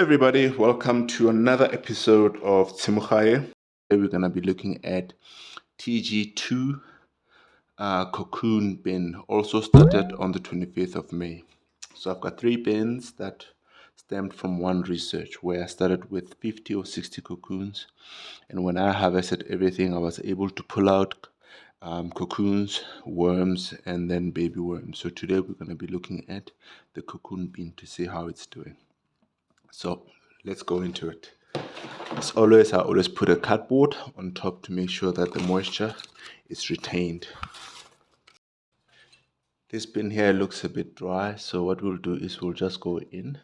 everybody, welcome to another episode of Tshimo-Gae. Today we're going to be looking at TG2 cocoon bin, also started on the 25th of May. So I've got 3 bins that stemmed from one research where I started with 50 or 60 cocoons, and when I harvested everything I was able to pull out cocoons, worms, and then baby worms. So today we're going to be looking at the cocoon bin to see how it's doing. So let's go into it. As always, I always put a cardboard on top to make sure that the moisture is retained. This bin here looks a bit dry, so what we'll do is we'll just go in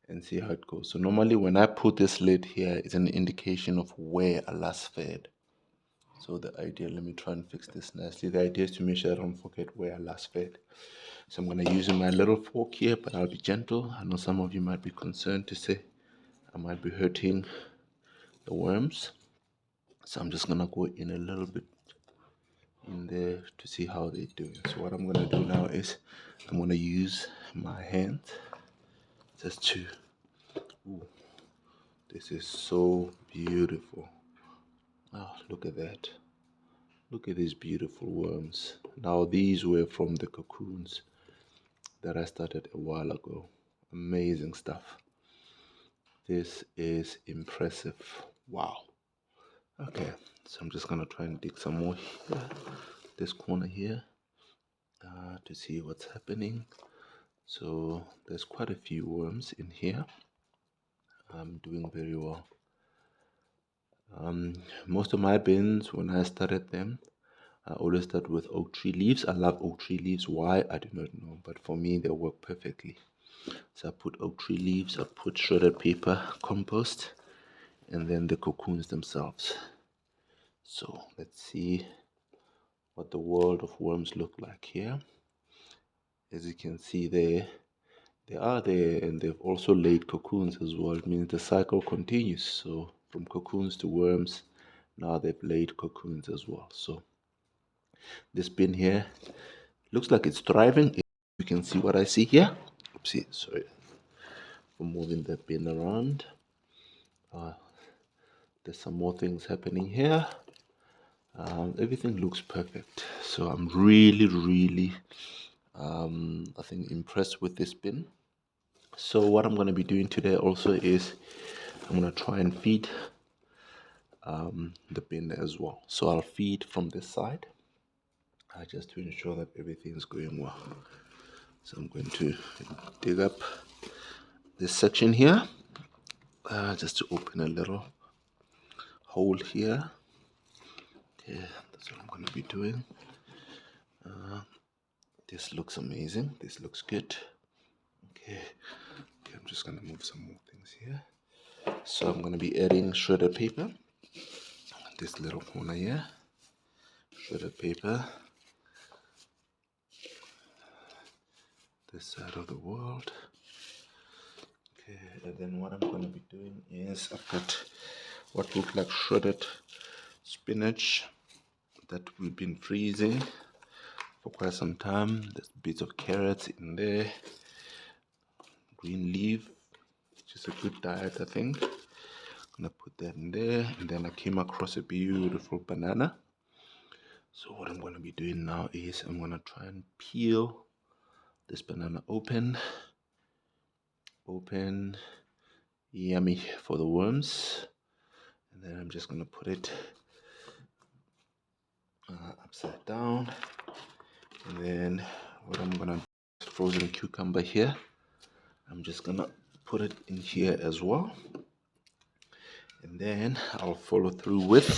and see how it goes. So normally when I put this lid here, it's an indication of where I last fed. So the idea, let me try and fix this nicely. The idea is to make sure I don't forget where I last fed. So I'm going to use my little fork here, but I'll be gentle. I know some of you might be concerned to say I might be hurting the worms. So I'm just going to go in a little bit in there to see how they're doing. So what I'm going to do now is I'm going to use my hand just to, this is so beautiful. Oh, look at that. Look at these beautiful worms. Now these were from the cocoons that I started a while ago. Amazing stuff. This is impressive. Wow. Okay, so I'm just gonna try and dig some more here, this corner here, to see what's happening. So there's quite a few worms in here. I'm doing very well. Most of my bins, when I started them, I always start with oak tree leaves. I love oak tree leaves. Why? I do not know, but for me they work perfectly. So I put oak tree leaves, I put shredded paper, compost, and then the cocoons themselves. So let's see what the world of worms look like here. As you can see there, they are there, and they've also laid cocoons as well. It means the cycle continues. So from cocoons to worms, now they've laid cocoons as well. So this bin here looks like it's thriving. You can see what I see here. Oopsie, sorry for moving the bin around. There's some more things happening here. Everything looks perfect. So I'm really I think impressed with this bin. So what I'm going to be doing today also is I'm going to try and feed the bin as well. So I'll feed from this side just to ensure that everything is going well. So I'm going to dig up this section here just to open a little hole here. Okay, that's what I'm going to be doing. This looks amazing. This looks good. Okay, I'm just going to move some more things here. So I'm going to be adding shredded paper. This little corner here. Shredded paper. This side of the world. Okay, and then what I'm going to be doing is I've got what looks like shredded spinach that we've been freezing for quite some time. There's bits of carrots in there, green leaf, which is a good diet, I think. I'm gonna put that in there, and then I came across a beautiful banana. So what I'm gonna be doing now is I'm gonna try and peel this banana open. Yummy for the worms. And then I'm just gonna put it upside down, and then what I'm gonna do, frozen cucumber here, I'm just gonna put it in here as well, and then I'll follow through with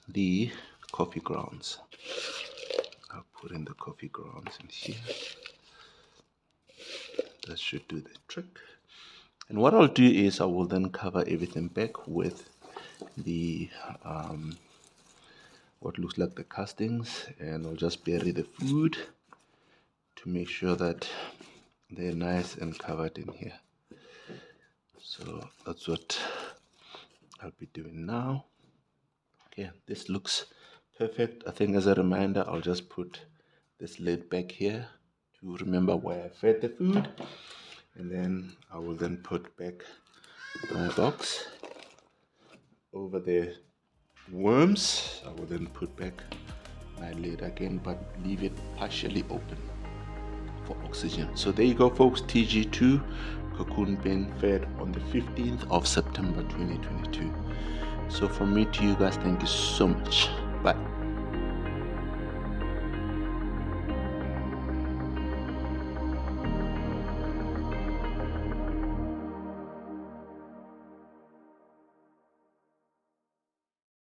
the coffee grounds. I'll put in the coffee grounds in here. That should do the trick. And what I'll do is I will then cover everything back with the what looks like the castings, and I'll just bury the food to make sure that they're nice and covered in here. So that's what I'll be doing now. Okay, this looks perfect. I think as a reminder, I'll just put this lid back here to remember where I fed the food, and then I will then put back my box. Over the worms, I will then put back my lid again, but leave it partially open for oxygen. So there you go, folks. TG2 cocoon bin fed on the 15th of September 2022. So from me to you guys, thank you so much. Bye.